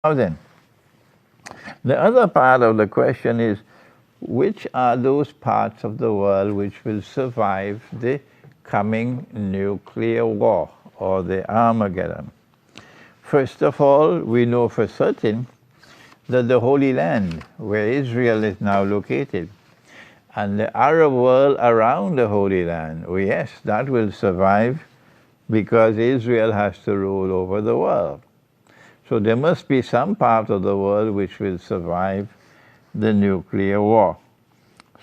Now then, the other part of the question is, which are those parts of the world which will survive the coming nuclear war or the Armageddon? First of all, we know for certain that the Holy Land, where Israel is now located, and the Arab world around the Holy Land, oh yes, that will survive because Israel has to rule over the world. So there must be some part of the world which will survive the nuclear war.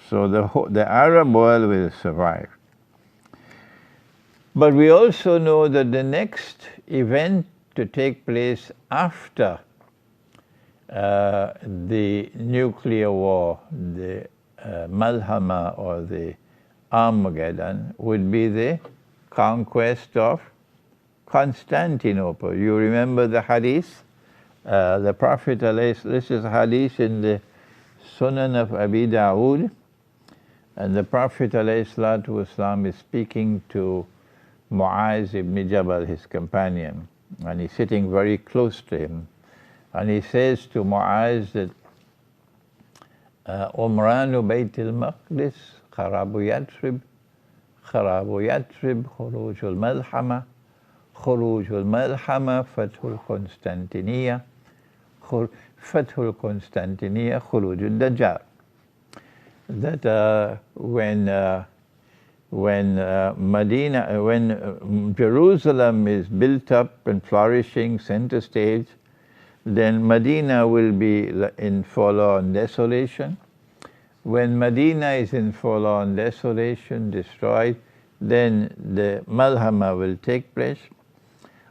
So the Arab world will survive. But we also know that the next event to take place after the nuclear war, the Malhama or the Armageddon, would be the conquest of Constantinople. You remember the hadith? The Prophet, this is a hadith in the Sunan of Abi Dawood, and the Prophet ﷺ is speaking to Mu'az ibn Jabal, his companion, and he's sitting very close to him. And he says to Mu'az that Umranu Bayt al-Maqdis, Kharabu Yatrib, Khuruj al-Malhama, Khuruj al-Malhama, Fathul Constantiniya, Fathul Constantiniya, Khuruj al-Dajjal. That when Jerusalem is built up and flourishing, center stage, then Medina will be in forlorn desolation. When Medina is in forlorn desolation, destroyed, then the Malhama will take place.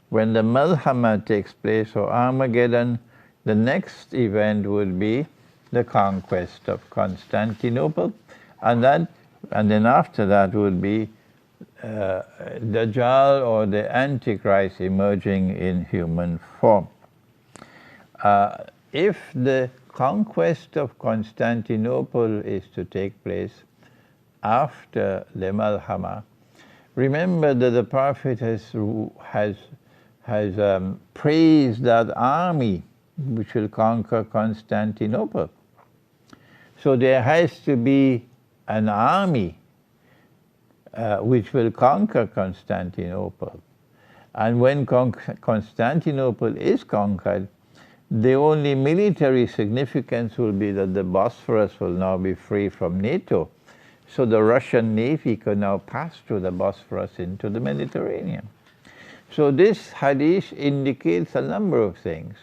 When the Malhama takes place, or Armageddon, the next event would be the conquest of Constantinople, and then after that would be Dajjal or the Antichrist emerging in human form. If the conquest of Constantinople is to take place after the Malhama, remember that the Prophet has praised that army which will conquer Constantinople. So there has to be an army which will conquer Constantinople. And when Constantinople is conquered, the only military significance will be that the Bosphorus will now be free from NATO. So the Russian Navy could now pass through the Bosphorus into the Mediterranean. So this hadith indicates a number of things.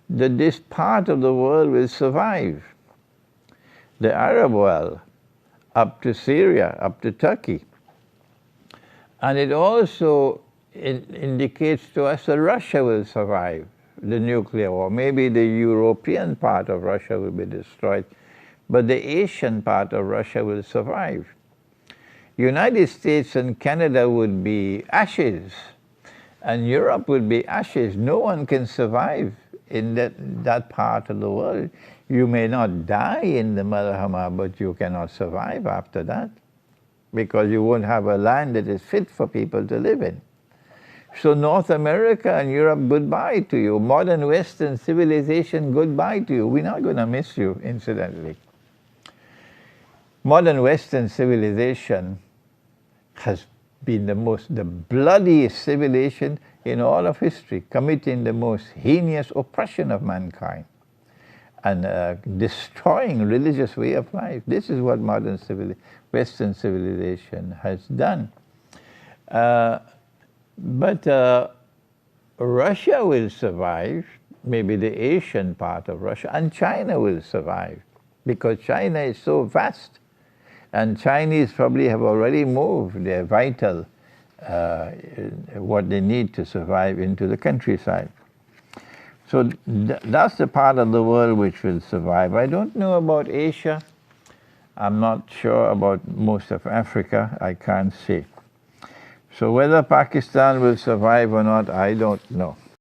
That this part of the world will survive. The Arab world, up to Syria, up to Turkey. And it also indicates to us that Russia will survive the nuclear war. Maybe the European part of Russia will be destroyed, but the Asian part of Russia will survive. United States and Canada would be ashes, and Europe would be ashes. No one can survive in that part of the world. You may not die in the Malhama, but you cannot survive after that, because you won't have a land that is fit for people to live in. So North America and Europe, goodbye to you. Modern Western civilization, goodbye to you. We're not going to miss you, incidentally. Modern Western civilization has been the bloodiest civilization in all of history, committing the most heinous oppression of mankind and destroying religious way of life. This is what modern Western civilization has done. But Russia will survive, maybe the Asian part of Russia, and China will survive, because China is so vast, and Chinese probably have already moved their vital, what they need to survive, into the countryside. So that's the part of the world which will survive. I don't know about Asia. I'm not sure about most of Africa. I can't say. So whether Pakistan will survive or not, I don't know.